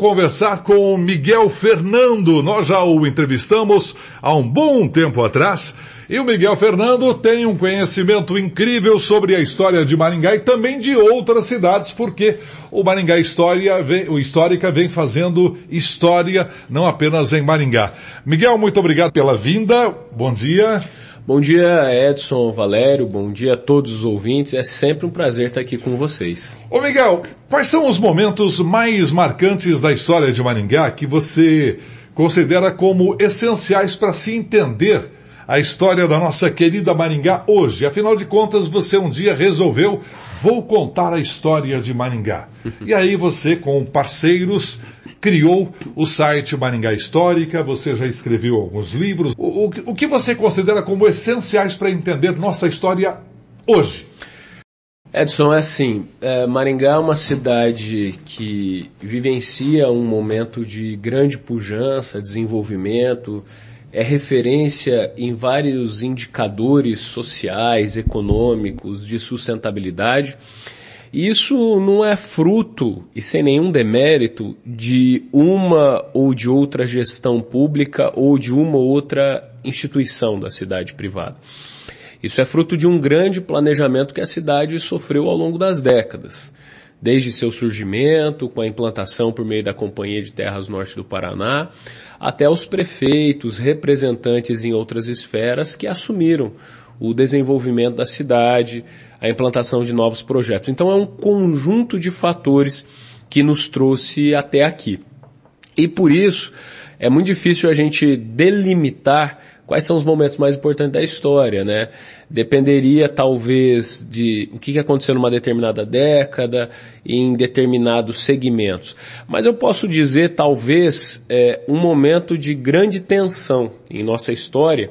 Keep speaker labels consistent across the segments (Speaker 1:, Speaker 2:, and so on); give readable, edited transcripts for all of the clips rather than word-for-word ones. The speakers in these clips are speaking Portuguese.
Speaker 1: Conversar com o Miguel Fernando. Nós já o entrevistamos há um bom tempo atrás. E o Miguel Fernando tem um conhecimento incrível sobre a história de Maringá e também de outras cidades, porque o Maringá Histórica vem fazendo história, não apenas em Maringá. Miguel, muito obrigado pela vinda. Bom dia.
Speaker 2: Bom dia, Edson, Valério, bom dia a todos os ouvintes. É sempre um prazer estar aqui com vocês.
Speaker 1: Ô Miguel, quais são os momentos mais marcantes da história de Maringá que você considera como essenciais para se entender a história da nossa querida Maringá hoje? Afinal de contas, você um dia resolveu, vou contar a história de Maringá. E aí você, com parceiros, criou o site Maringá Histórica, você já escreveu alguns livros. O que você considera como essenciais para entender nossa história hoje?
Speaker 2: Edson, é assim, Maringá é uma cidade que vivencia um momento de grande pujança, desenvolvimento, é referência em vários indicadores sociais, econômicos, de sustentabilidade. E isso não é fruto, e sem nenhum demérito, de uma ou de outra gestão pública ou de uma ou outra instituição da cidade privada. Isso é fruto de um grande planejamento que a cidade sofreu ao longo das décadas. Desde seu surgimento, com a implantação por meio da Companhia de Terras Norte do Paraná, até os prefeitos, representantes em outras esferas que assumiram o desenvolvimento da cidade, a implantação de novos projetos. Então é um conjunto de fatores que nos trouxe até aqui. E por isso é muito difícil a gente delimitar quais são os momentos mais importantes da história, né? Dependeria talvez de o que aconteceu numa determinada década, em determinados segmentos. Mas eu posso dizer talvez um momento de grande tensão em nossa história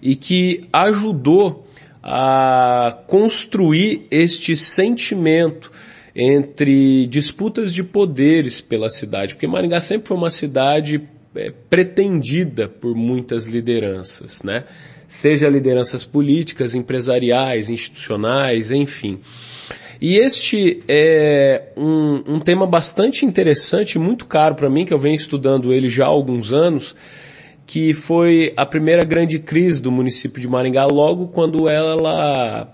Speaker 2: e que ajudou a construir este sentimento entre disputas de poderes pela cidade, porque Maringá sempre foi uma cidade pretendida por muitas lideranças, né? Seja lideranças políticas, empresariais, institucionais, enfim. E este é um tema bastante interessante, muito caro para mim, que eu venho estudando ele já há alguns anos, que foi a primeira grande crise do município de Maringá, logo quando ela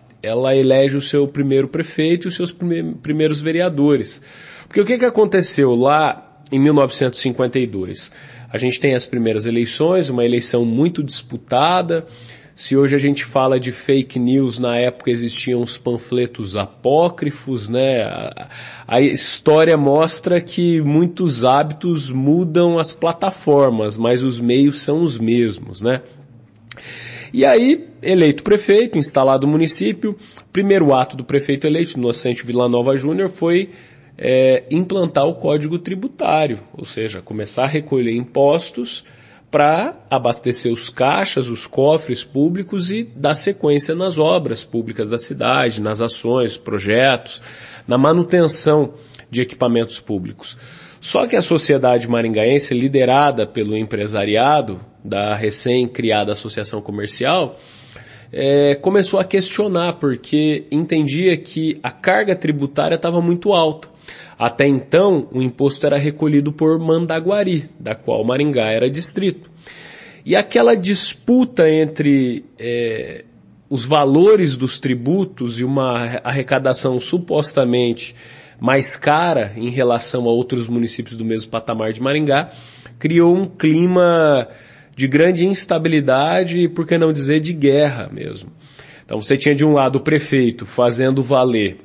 Speaker 2: elege o seu primeiro prefeito e os seus primeiros vereadores. Porque o que aconteceu lá em 1952? A gente tem as primeiras eleições, uma eleição muito disputada. Se hoje a gente fala de fake news, na época existiam os panfletos apócrifos, né? A história mostra que muitos hábitos mudam as plataformas, mas os meios são os mesmos, né? E aí, eleito prefeito, instalado o município, primeiro ato do prefeito eleito, Inocêncio Villanova Júnior, foi implantar o Código Tributário, ou seja, começar a recolher impostos para abastecer os caixas, os cofres públicos e dar sequência nas obras públicas da cidade, nas ações, projetos, na manutenção de equipamentos públicos. Só que a sociedade maringaense, liderada pelo empresariado da recém-criada associação comercial, começou a questionar, porque entendia que a carga tributária estava muito alta. Até então, o imposto era recolhido por Mandaguari, da qual Maringá era distrito. E aquela disputa entre os valores dos tributos e uma arrecadação supostamente mais cara em relação a outros municípios do mesmo patamar de Maringá, criou um clima de grande instabilidade e, por que não dizer, de guerra mesmo. Então você tinha de um lado o prefeito fazendo valer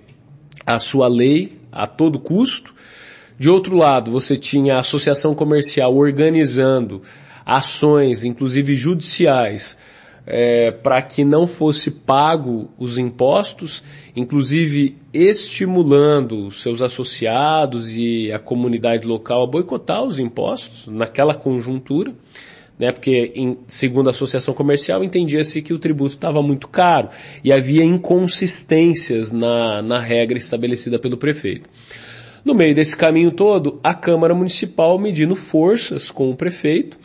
Speaker 2: a sua lei a todo custo. De outro lado, você tinha a associação comercial organizando ações, inclusive judiciais, para que não fosse pago os impostos, inclusive estimulando seus associados e a comunidade local a boicotar os impostos naquela conjuntura, né? Porque, segundo a associação comercial, entendia-se que o tributo estava muito caro e havia inconsistências na regra estabelecida pelo prefeito. No meio desse caminho todo, a Câmara Municipal medindo forças com o prefeito,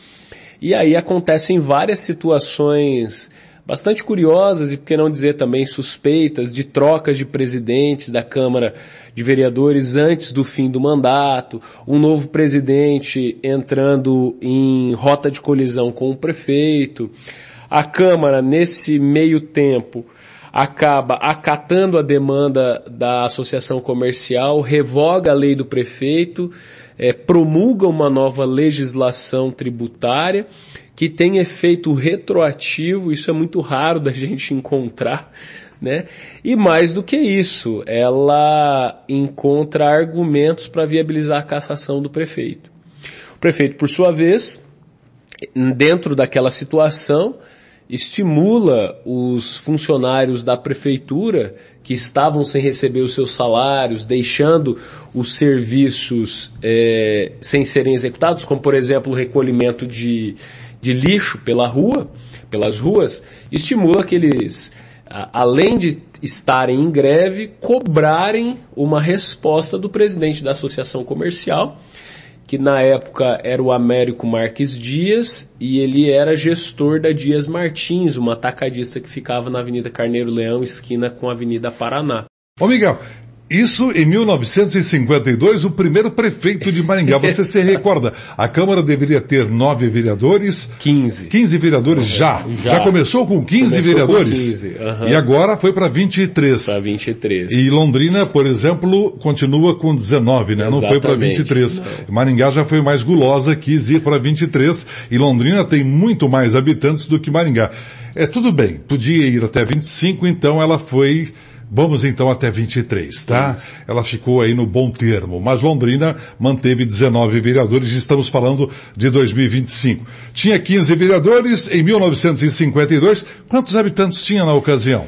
Speaker 2: e aí acontecem várias situações bastante curiosas e, por que não dizer também suspeitas, de trocas de presidentes da Câmara de Vereadores antes do fim do mandato, um novo presidente entrando em rota de colisão com o prefeito. A Câmara, nesse meio tempo, acaba acatando a demanda da associação comercial, revoga a lei do prefeito, promulga uma nova legislação tributária que tem efeito retroativo. Isso é muito raro da gente encontrar, né? E mais do que isso, ela encontra argumentos para viabilizar a cassação do prefeito. O prefeito, por sua vez, dentro daquela situação, estimula os funcionários da prefeitura que estavam sem receber os seus salários, deixando os serviços sem serem executados, como por exemplo o recolhimento de lixo pelas ruas, estimula que eles, além de estarem em greve, cobrarem uma resposta do presidente da associação comercial, que na época era o Américo Marques Dias, e ele era gestor da Dias Martins, uma atacadista que ficava na Avenida Carneiro Leão, esquina com a Avenida Paraná.
Speaker 1: Ô Miguel, isso em 1952, o primeiro prefeito de Maringá. Você se recorda, a Câmara deveria ter 9 vereadores?
Speaker 2: 15.
Speaker 1: 15 vereadores já começou com 15 vereadores?
Speaker 2: Com 15,
Speaker 1: E agora foi para 23.
Speaker 2: Para 23.
Speaker 1: E Londrina, por exemplo, continua com 19, né? Não foi para 23. Não. Maringá já foi mais gulosa, quis ir para 23, e Londrina tem muito mais habitantes do que Maringá. Tudo bem, podia ir até 25, então ela foi... Vamos então até 23, tá? Isso. Ela ficou aí no bom termo, mas Londrina manteve 19 vereadores, estamos falando de 2025. Tinha 15 vereadores em 1952, quantos habitantes tinha na ocasião?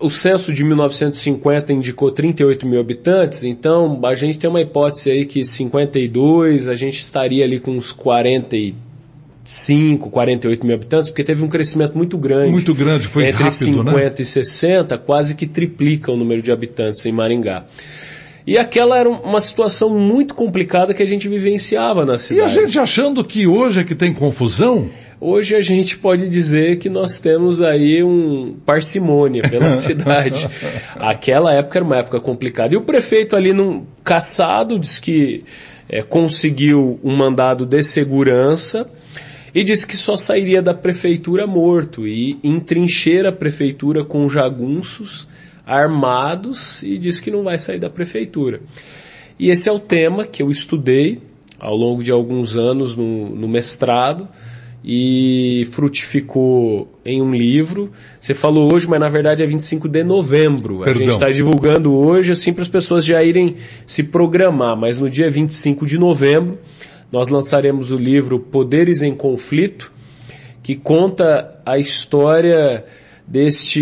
Speaker 2: O censo de 1950 indicou 38 mil habitantes, então a gente tem uma hipótese aí que 52 a gente estaria ali com uns 48 mil habitantes, porque teve um crescimento muito grande.
Speaker 1: Muito grande, foi
Speaker 2: entre
Speaker 1: rápido,
Speaker 2: 50
Speaker 1: né?
Speaker 2: e 60, quase que triplica o número de habitantes em Maringá. E aquela era uma situação muito complicada que a gente vivenciava na cidade.
Speaker 1: E a gente achando que hoje é que tem confusão?
Speaker 2: Hoje a gente pode dizer que nós temos aí parcimônia pela cidade. Aquela época era uma época complicada. E o prefeito ali cassado disse que conseguiu um mandado de segurança e disse que só sairia da prefeitura morto e entrincheira a prefeitura com jagunços armados e disse que não vai sair da prefeitura. E esse é o tema que eu estudei ao longo de alguns anos no mestrado e frutificou em um livro. Você falou hoje, mas na verdade é 25 de novembro. A gente está divulgando hoje assim para as pessoas já irem se programar, mas no dia 25 de novembro nós lançaremos o livro Poderes em Conflito, que conta a história dessa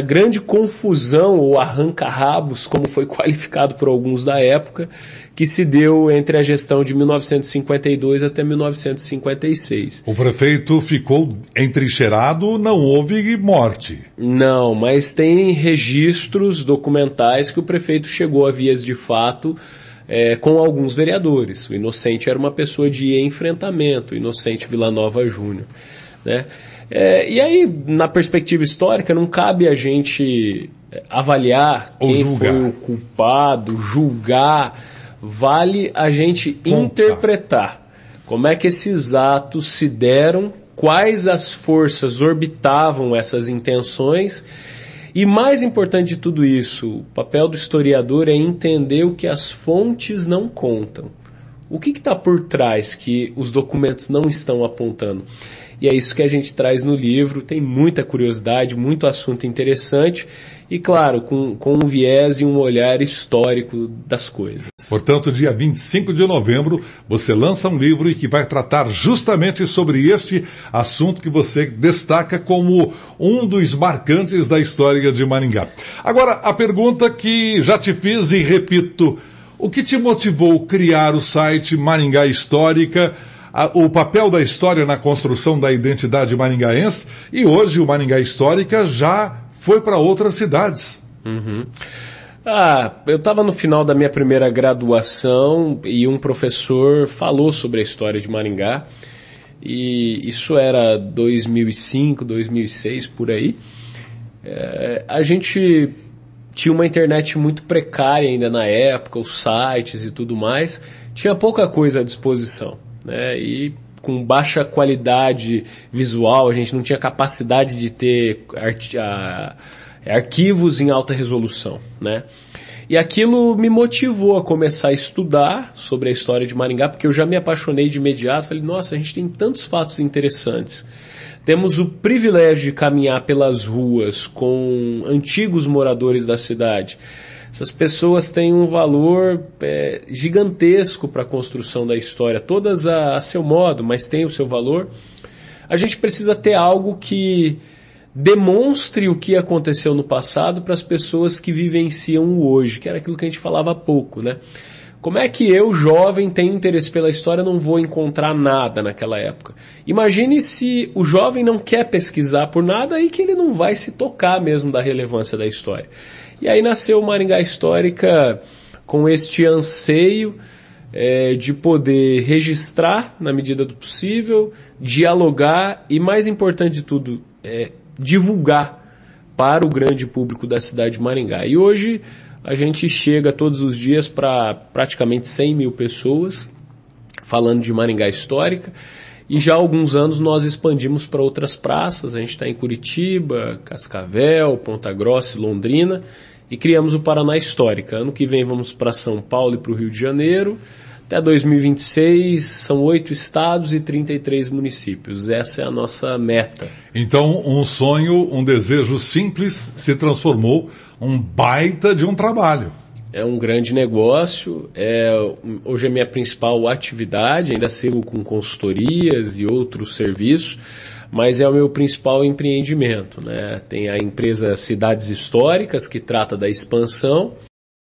Speaker 2: grande confusão ou arranca-rabos, como foi qualificado por alguns da época, que se deu entre a gestão de 1952 até 1956.
Speaker 1: O prefeito ficou entrincheirado, não houve morte.
Speaker 2: Não, mas tem registros documentais que o prefeito chegou a vias de fato com alguns vereadores. O Inocente era uma pessoa de enfrentamento, o Inocente Villanova Júnior, né? E aí, na perspectiva histórica, não cabe a gente avaliar quem foi o culpado, julgar, vale a gente interpretar como é que esses atos se deram, quais as forças orbitavam essas intenções. E mais importante de tudo isso, o papel do historiador é entender o que as fontes não contam. O que está por trás que os documentos não estão apontando? E é isso que a gente traz no livro, tem muita curiosidade, muito assunto interessante e, claro, com um viés e um olhar histórico das coisas.
Speaker 1: Portanto, dia 25 de novembro, você lança um livro e que vai tratar justamente sobre este assunto que você destaca como um dos marcantes da história de Maringá. Agora, a pergunta que já te fiz e repito, o que te motivou a criar o site Maringá Histórica, o papel da história na construção da identidade maringaense, e hoje o Maringá Histórica já foi para outras cidades?
Speaker 2: Eu estava no final da minha primeira graduação e um professor falou sobre a história de Maringá e isso era 2005, 2006, por aí. A gente tinha uma internet muito precária ainda na época, os sites e tudo mais, tinha pouca coisa à disposição, né? E com baixa qualidade visual, a gente não tinha capacidade de ter arquivos em alta resolução, né? E aquilo me motivou a começar a estudar sobre a história de Maringá, porque eu já me apaixonei de imediato. Falei, nossa, a gente tem tantos fatos interessantes. Temos o privilégio de caminhar pelas ruas com antigos moradores da cidade. Essas pessoas têm um valor gigantesco para a construção da história, todas a seu modo, mas têm o seu valor. A gente precisa ter algo que demonstre o que aconteceu no passado para as pessoas que vivenciam o hoje, que era aquilo que a gente falava há pouco, né? Como é que eu, jovem, tenho interesse pela história, não vou encontrar nada naquela época? Imagine se o jovem não quer pesquisar por nada e que ele não vai se tocar mesmo da relevância da história. E aí nasceu Maringá Histórica com este anseio de poder registrar na medida do possível, dialogar e, mais importante de tudo, divulgar para o grande público da cidade de Maringá. E hoje a gente chega todos os dias para praticamente 100 mil pessoas falando de Maringá Histórica, e já há alguns anos nós expandimos para outras praças. A gente está em Curitiba, Cascavel, Ponta Grossa e Londrina, e criamos o Paraná Histórica. Ano que vem vamos para São Paulo e para o Rio de Janeiro. Até 2026 são 8 estados e 33 municípios. Essa é a nossa meta.
Speaker 1: Então, um sonho, um desejo simples se transformou um baita de um trabalho.
Speaker 2: É um grande negócio. Hoje é a minha principal atividade. Ainda sigo com consultorias e outros serviços, mas é o meu principal empreendimento, né? Tem a empresa Cidades Históricas, que trata da expansão,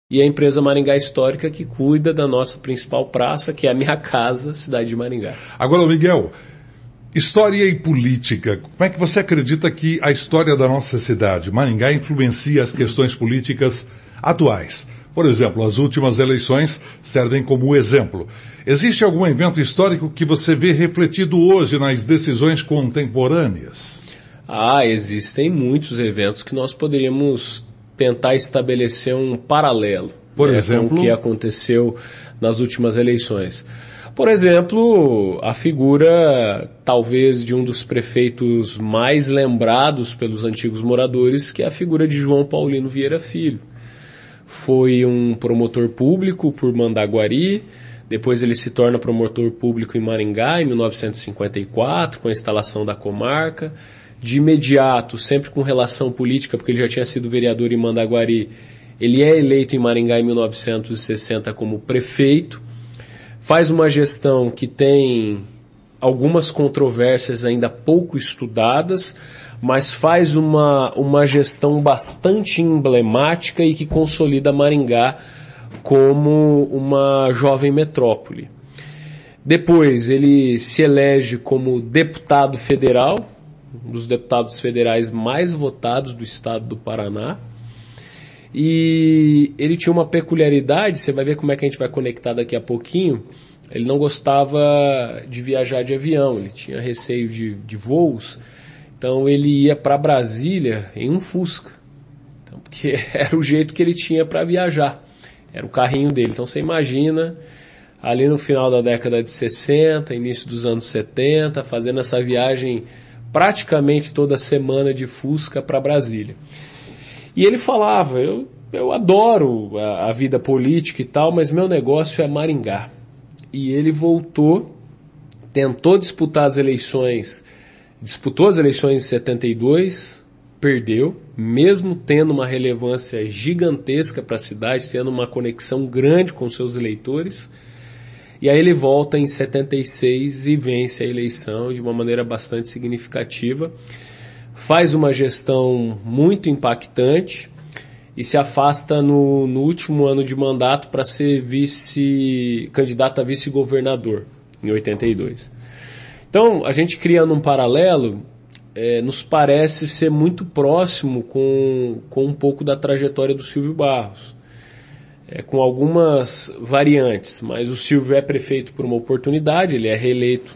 Speaker 2: e a empresa Maringá Histórica, que cuida da nossa principal praça, que é a minha casa, cidade de Maringá.
Speaker 1: Agora, Miguel, história e política. Como é que você acredita que a história da nossa cidade, Maringá, influencia as questões políticas atuais? Por exemplo, as últimas eleições servem como exemplo. Existe algum evento histórico que você vê refletido hoje nas decisões contemporâneas?
Speaker 2: Existem muitos eventos que nós poderíamos tentar estabelecer um paralelo,
Speaker 1: por exemplo,
Speaker 2: com o que aconteceu nas últimas eleições. Por exemplo, a figura talvez de um dos prefeitos mais lembrados pelos antigos moradores, que é a figura de João Paulino Vieira Filho. Foi um promotor público por Mandaguari, depois ele se torna promotor público em Maringá em 1954, com a instalação da comarca. De imediato, sempre com relação política, porque ele já tinha sido vereador em Mandaguari, ele é eleito em Maringá em 1960 como prefeito, faz uma gestão que tem algumas controvérsias ainda pouco estudadas, mas faz uma gestão bastante emblemática e que consolida Maringá como uma jovem metrópole. Depois ele se elege como deputado federal, um dos deputados federais mais votados do estado do Paraná, e ele tinha uma peculiaridade, você vai ver como é que a gente vai conectar daqui a pouquinho. Ele não gostava de viajar de avião, ele tinha receio de voos, então ele ia para Brasília em um Fusca, então, porque era o jeito que ele tinha para viajar, era o carrinho dele. Então você imagina, ali no final da década de 60, início dos anos 70, fazendo essa viagem praticamente toda semana de Fusca para Brasília. E ele falava, eu adoro a vida política e tal, mas meu negócio é Maringá. E ele voltou, tentou disputou as eleições em 72, perdeu, mesmo tendo uma relevância gigantesca para a cidade, tendo uma conexão grande com seus eleitores. E aí ele volta em 76 e vence a eleição de uma maneira bastante significativa. Faz uma gestão muito impactante e se afasta no último ano de mandato para ser candidato a vice-governador, em 82. Então, a gente criando um paralelo, nos parece ser muito próximo com um pouco da trajetória do Silvio Barros. Com algumas variantes, mas o Silvio é prefeito por uma oportunidade, ele é reeleito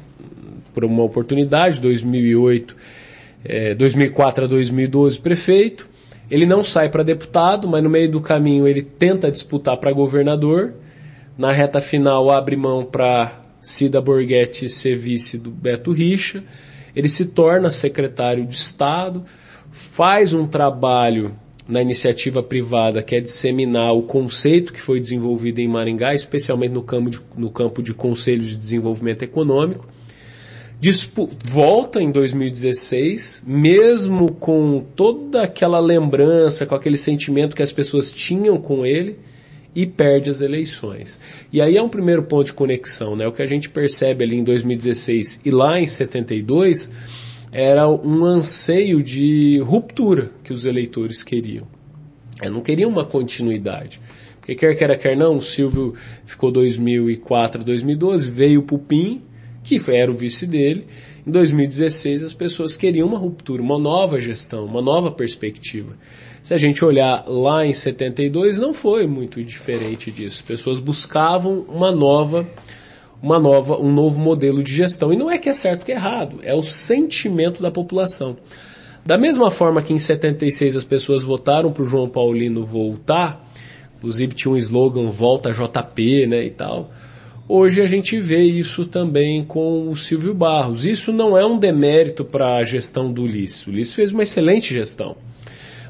Speaker 2: por uma oportunidade, 2004 a 2012 prefeito. Ele não sai para deputado, mas no meio do caminho ele tenta disputar para governador. Na reta final abre mão para Cida Borghetti ser vice do Beto Richa. Ele se torna secretário de Estado, faz um trabalho na iniciativa privada que é disseminar o conceito que foi desenvolvido em Maringá, especialmente no campo de conselhos de desenvolvimento econômico. Volta em 2016, mesmo com toda aquela lembrança, com aquele sentimento que as pessoas tinham com ele, e perde as eleições. E aí é um primeiro ponto de conexão, né? O que a gente percebe ali em 2016 e lá em 72 era um anseio de ruptura que os eleitores queriam. Não queriam uma continuidade. Porque quer queira, quer não, o Silvio ficou 2004 a 2012, veio o Pupim, que era o vice dele. Em 2016 as pessoas queriam uma ruptura, uma nova gestão, uma nova perspectiva. Se a gente olhar lá em 72, não foi muito diferente disso. As pessoas buscavam um novo modelo de gestão. E não é que é certo que é errado, é o sentimento da população. Da mesma forma que em 76 as pessoas votaram para o João Paulino voltar, inclusive tinha um slogan Volta JP, né, e tal. Hoje a gente vê isso também com o Silvio Barros. Isso não é um demérito para a gestão do Ulisses. O Ulisses fez uma excelente gestão,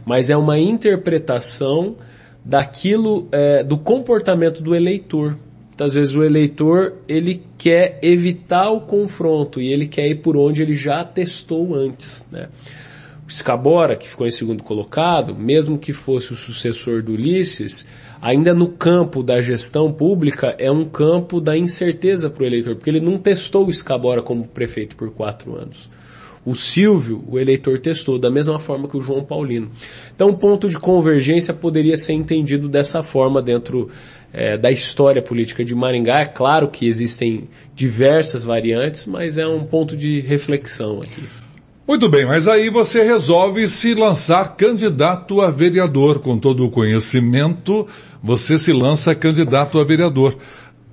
Speaker 2: mas é uma interpretação daquilo, do comportamento do eleitor. Muitas vezes o eleitor ele quer evitar o confronto e ele quer ir por onde ele já testou antes, né? O Scabora, que ficou em segundo colocado, mesmo que fosse o sucessor do Ulisses, ainda no campo da gestão pública é um campo da incerteza para o eleitor, porque ele não testou o Scabora como prefeito por 4 anos. O Silvio, o eleitor testou, da mesma forma que o João Paulino. Então o ponto de convergência poderia ser entendido dessa forma dentro da história política de Maringá. É claro que existem diversas variantes, mas é um ponto de reflexão aqui.
Speaker 1: Muito bem, mas aí você resolve se lançar candidato a vereador. Com todo o conhecimento, você se lança candidato a vereador.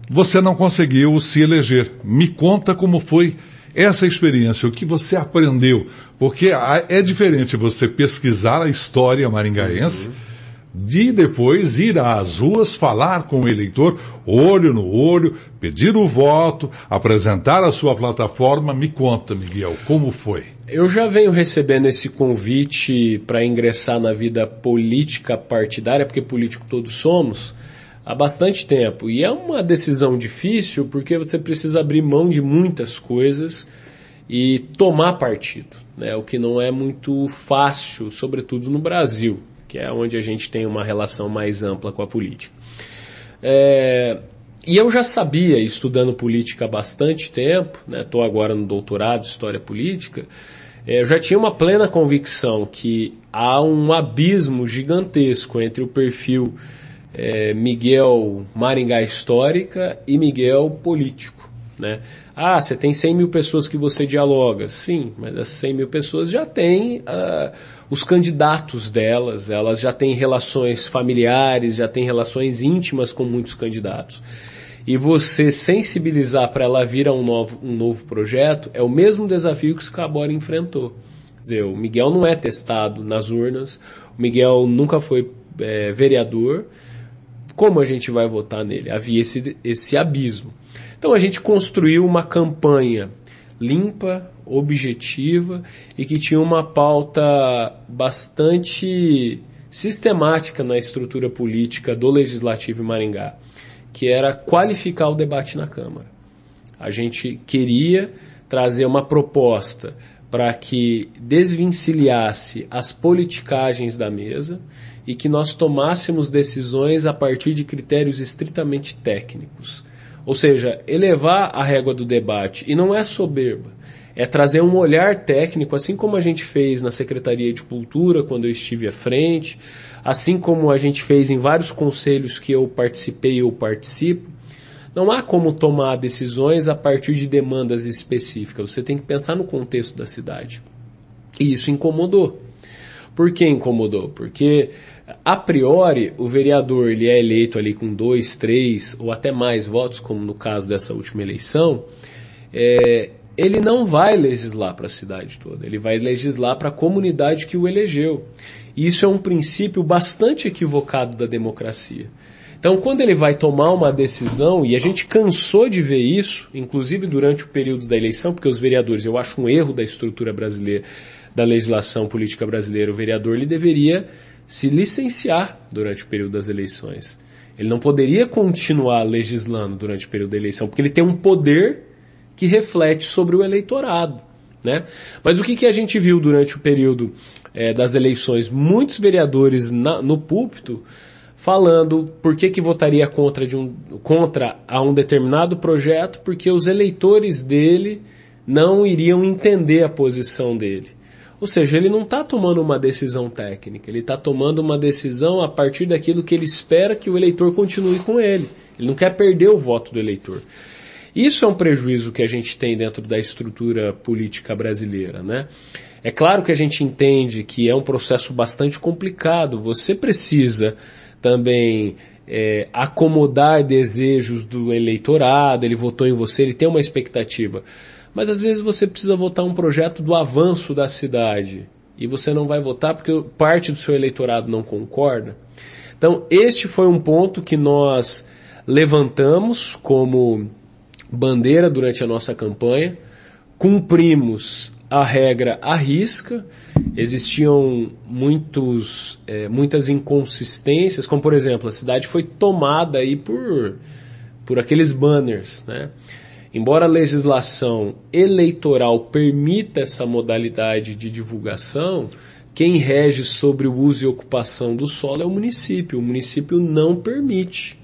Speaker 1: Você não conseguiu se eleger. Me conta como foi essa experiência, o que você aprendeu. Porque é diferente você pesquisar a história maringaense, de depois ir às ruas, falar com o eleitor, olho no olho, pedir o voto, apresentar a sua plataforma. Me conta, Miguel, como foi?
Speaker 2: Eu já venho recebendo esse convite para ingressar na vida política partidária, porque político todos somos, há bastante tempo. E é uma decisão difícil porque você precisa abrir mão de muitas coisas e tomar partido, né? O que não é muito fácil, sobretudo no Brasil, que é onde a gente tem uma relação mais ampla com a política. E eu já sabia, estudando política há bastante tempo, né? Estou agora no doutorado de História Política, eu já tinha uma plena convicção que há um abismo gigantesco entre o perfil Miguel Maringá Histórica e Miguel político, né? Você tem 100 mil pessoas que você dialoga. Sim, mas essas 100 mil pessoas já têm os candidatos delas, elas já têm relações familiares, já têm relações íntimas com muitos candidatos. E você sensibilizar para ela vir a um novo projeto é o mesmo desafio que o Scabora enfrentou. Quer dizer, o Miguel não é testado nas urnas, o Miguel nunca foi vereador. Como a gente vai votar nele? Havia esse abismo. Então a gente construiu uma campanha limpa, objetiva e que tinha uma pauta bastante sistemática na estrutura política do Legislativo em Maringá, que era qualificar o debate na Câmara. A gente queria trazer uma proposta para que desvencilhasse as politicagens da mesa e que nós tomássemos decisões a partir de critérios estritamente técnicos. Ou seja, elevar a régua do debate, e não é soberba, é trazer um olhar técnico, assim como a gente fez na Secretaria de Cultura, quando eu estive à frente, assim como a gente fez em vários conselhos que eu participei ou participo. Não há como tomar decisões a partir de demandas específicas, você tem que pensar no contexto da cidade. E isso incomodou. Por que incomodou? Porque, a priori, o vereador ele é eleito ali com 2, 3 ou até mais votos, como no caso dessa última eleição, ele não vai legislar para a cidade toda, ele vai legislar para a comunidade que o elegeu. E isso é um princípio bastante equivocado da democracia. Então, quando ele vai tomar uma decisão, e a gente cansou de ver isso, inclusive durante o período da eleição, porque os vereadores, eu acho um erro da estrutura brasileira, da legislação política brasileira, o vereador ele deveria se licenciar durante o período das eleições. Ele não poderia continuar legislando durante o período da eleição, porque ele tem um poder que reflete sobre o eleitorado, né? Mas o que a gente viu durante o período das eleições? Muitos vereadores no púlpito falando por que votaria contra a um determinado projeto, porque os eleitores dele não iriam entender a posição dele. Ou seja, ele não está tomando uma decisão técnica, ele está tomando uma decisão a partir daquilo que ele espera que o eleitor continue com ele. Ele não quer perder o voto do eleitor. Isso é um prejuízo que a gente tem dentro da estrutura política brasileira, né? É claro que a gente entende que é um processo bastante complicado. Você precisa também acomodar desejos do eleitorado, ele votou em você, ele tem uma expectativa. Mas às vezes você precisa votar um projeto do avanço da cidade e você não vai votar porque parte do seu eleitorado não concorda. Então este foi um ponto que nós levantamos como bandeira durante a nossa campanha, cumprimos a regra à risca, existiam muitas inconsistências, como por exemplo, a cidade foi tomada aí por aqueles banners, né? Embora a legislação eleitoral permita essa modalidade de divulgação, quem rege sobre o uso e ocupação do solo é o município não permite.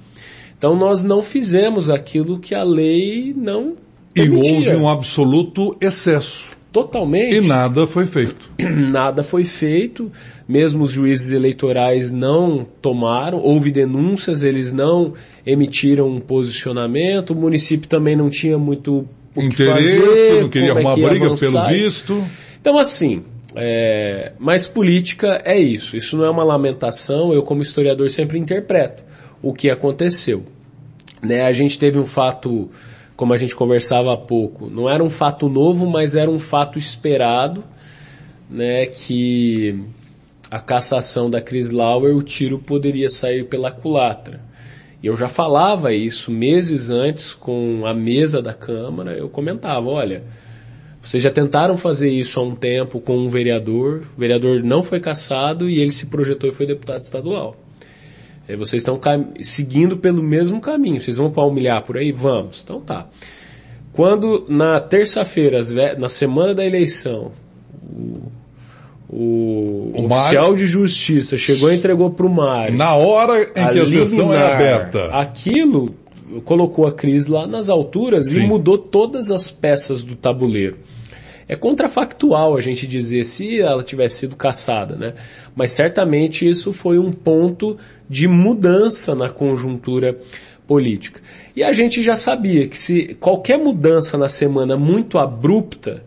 Speaker 2: Então nós não fizemos aquilo que a lei não permitia.
Speaker 1: E houve um absoluto excesso.
Speaker 2: Totalmente.
Speaker 1: E nada foi feito.
Speaker 2: Nada foi feito, mesmo os juízes eleitorais não tomaram, houve denúncias, eles não emitiram um posicionamento, o município também não tinha muito o que fazer,
Speaker 1: não queria arrumar briga
Speaker 2: avançar.
Speaker 1: Pelo visto.
Speaker 2: Então assim, mas política é isso não é uma lamentação, eu como historiador sempre interpreto o que aconteceu. Né? A gente teve um fato, como a gente conversava há pouco, não era um fato novo, mas era um fato esperado, né, que a cassação da Cris Lauer, o tiro poderia sair pela culatra. E eu já falava isso meses antes com a mesa da Câmara, eu comentava, olha, vocês já tentaram fazer isso há um tempo com um vereador, o vereador não foi cassado e ele se projetou e foi deputado estadual. Vocês estão seguindo pelo mesmo caminho. Vocês vão palmilhar por aí? Vamos. Então tá. Quando na terça-feira, na semana da eleição, o oficial de justiça chegou e entregou para o Mário.
Speaker 1: Na hora em que a sessão é aberta.
Speaker 2: Aquilo colocou a Cris lá nas alturas. Sim. E mudou todas as peças do tabuleiro. É contrafactual a gente dizer se ela tivesse sido cassada, né? Mas certamente isso foi um ponto de mudança na conjuntura política. E a gente já sabia que se qualquer mudança na semana muito abrupta,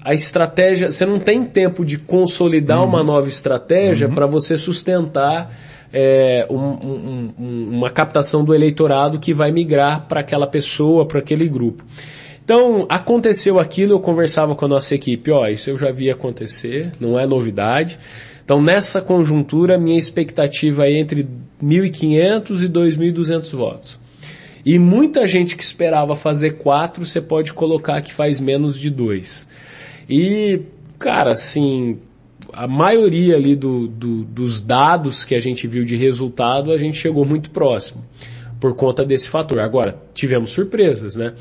Speaker 2: a estratégia, você não tem tempo de consolidar uma nova estratégia para você sustentar uma captação do eleitorado que vai migrar para aquela pessoa, para aquele grupo. Então, aconteceu aquilo, eu conversava com a nossa equipe, isso eu já vi acontecer, não é novidade. Então, nessa conjuntura, minha expectativa é entre 1.500 e 2.200 votos. E muita gente que esperava fazer 4, você pode colocar que faz menos de 2. E, cara, assim, a maioria ali dos dados que a gente viu de resultado, a gente chegou muito próximo, por conta desse fator. Agora, tivemos surpresas, né?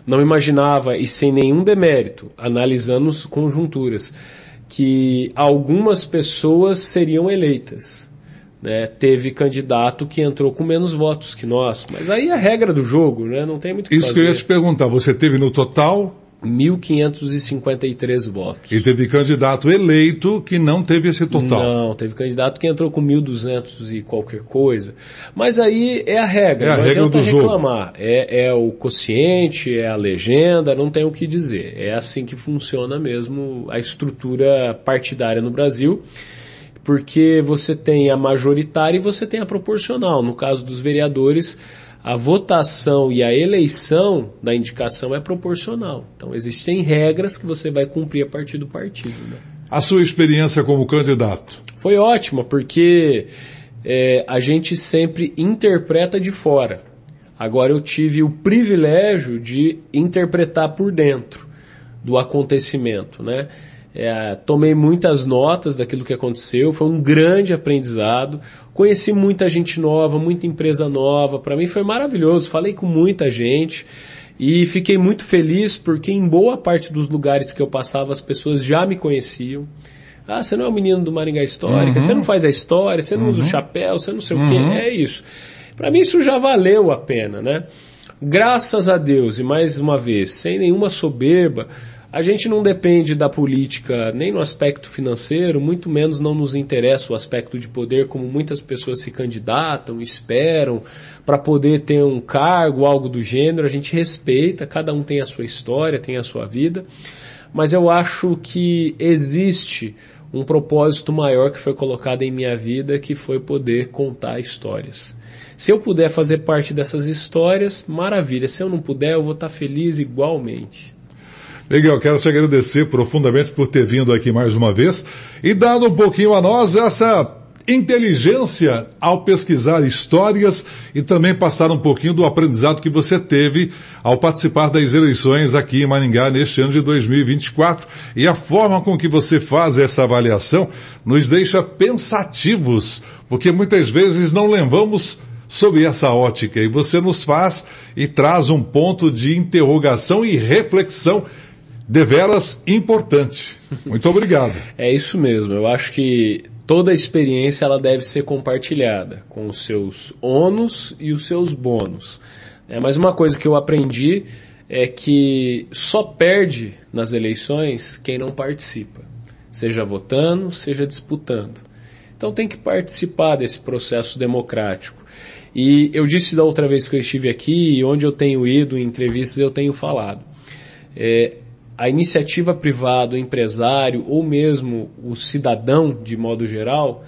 Speaker 2: Não imaginava, e sem nenhum demérito, analisando as conjunturas, que algumas pessoas seriam eleitas. Né? Teve candidato que entrou com menos votos que nós, mas aí é a regra do jogo, né? Não tem muito o que fazer.
Speaker 1: Isso que eu ia te perguntar, você teve no total
Speaker 2: 1.553 votos.
Speaker 1: E teve candidato eleito que não teve esse total.
Speaker 2: Não, teve candidato que entrou com 1.200 e qualquer coisa. Mas aí é a regra,
Speaker 1: não adianta reclamar.
Speaker 2: É o quociente, é a legenda, não tem o que dizer. É assim que funciona mesmo a estrutura partidária no Brasil, porque você tem a majoritária e você tem a proporcional. No caso dos vereadores, a votação e a eleição da indicação é proporcional. Então existem regras que você vai cumprir a partir do partido, né?
Speaker 1: A sua experiência como candidato?
Speaker 2: Foi ótima, porque a gente sempre interpreta de fora. Agora eu tive o privilégio de interpretar por dentro do acontecimento, né? Tomei muitas notas daquilo que aconteceu, foi um grande aprendizado, conheci muita gente nova, muita empresa nova, para mim foi maravilhoso, falei com muita gente e fiquei muito feliz porque em boa parte dos lugares que eu passava as pessoas já me conheciam. Ah, você não é o menino do Maringá Histórica, você não faz a história, você não usa o chapéu, você não sei o quê, é isso. Para mim isso já valeu a pena, né? Graças a Deus, e mais uma vez, sem nenhuma soberba, a gente não depende da política nem no aspecto financeiro, muito menos não nos interessa o aspecto de poder, como muitas pessoas se candidatam, esperam para poder ter um cargo, algo do gênero. A gente respeita, cada um tem a sua história, tem a sua vida, mas eu acho que existe um propósito maior que foi colocado em minha vida, que foi poder contar histórias. Se eu puder fazer parte dessas histórias, maravilha. Se eu não puder, eu vou estar feliz igualmente.
Speaker 1: Miguel, quero te agradecer profundamente por ter vindo aqui mais uma vez e dado um pouquinho a nós essa inteligência ao pesquisar histórias e também passar um pouquinho do aprendizado que você teve ao participar das eleições aqui em Maringá neste ano de 2024. E a forma com que você faz essa avaliação nos deixa pensativos, porque muitas vezes não lembramos sob essa ótica e você nos faz e traz um ponto de interrogação e reflexão deveras importante. Muito obrigado.
Speaker 2: É isso mesmo, eu acho que toda experiência ela deve ser compartilhada com os seus ônus e os seus bônus. Mas uma coisa que eu aprendi é que só perde nas eleições quem não participa, seja votando, seja disputando. Então tem que participar desse processo democrático. E eu disse da outra vez que eu estive aqui, e onde eu tenho ido em entrevistas eu tenho falado. A iniciativa privada, o empresário ou mesmo o cidadão de modo geral,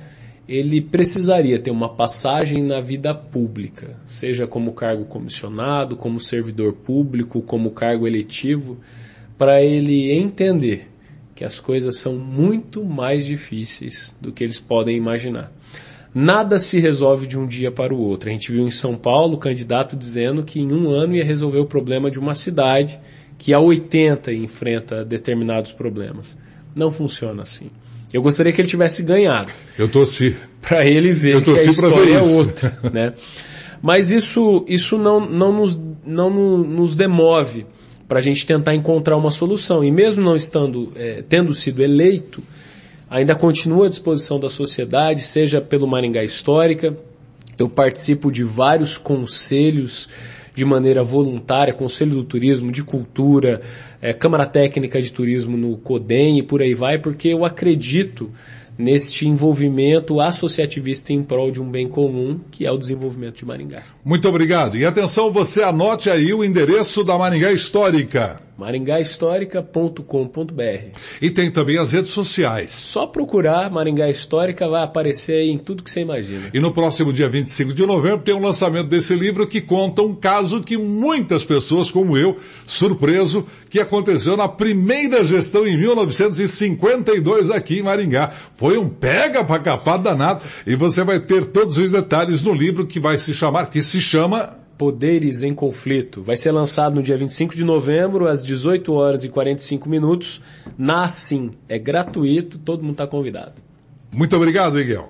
Speaker 2: ele precisaria ter uma passagem na vida pública, seja como cargo comissionado, como servidor público, como cargo eletivo, para ele entender que as coisas são muito mais difíceis do que eles podem imaginar. Nada se resolve de um dia para o outro. A gente viu em São Paulo o candidato dizendo que em 1 ano ia resolver o problema de uma cidade que há 80 enfrenta determinados problemas. Não funciona assim. Eu gostaria que ele tivesse ganhado.
Speaker 1: Eu torci.
Speaker 2: Para ele ver que a história é outra, né? Mas isso não nos demove para a gente tentar encontrar uma solução. E mesmo não tendo sido eleito, ainda continua à disposição da sociedade, seja pelo Maringá Histórica. Eu participo de vários conselhos de maneira voluntária, Conselho do Turismo, de Cultura, Câmara Técnica de Turismo no CODEM e por aí vai, porque eu acredito neste envolvimento associativista em prol de um bem comum, que é o desenvolvimento de Maringá.
Speaker 1: Muito obrigado. E atenção, você anote aí o endereço da Maringá Histórica.
Speaker 2: maringahistórica.com.br.
Speaker 1: E tem também as redes sociais.
Speaker 2: Só procurar Maringá Histórica, vai aparecer aí em tudo que você imagina.
Speaker 1: E no próximo dia 25 de novembro tem o lançamento desse livro que conta um caso que muitas pessoas, como eu, surpreso, que aconteceu na primeira gestão em 1952 aqui em Maringá. Foi um pega pra capar danado. E você vai ter todos os detalhes no livro que se chama
Speaker 2: Poderes em Conflito. Vai ser lançado no dia 25 de novembro, às 18h45, na Assim. É gratuito, todo mundo está convidado.
Speaker 1: Muito obrigado, Miguel.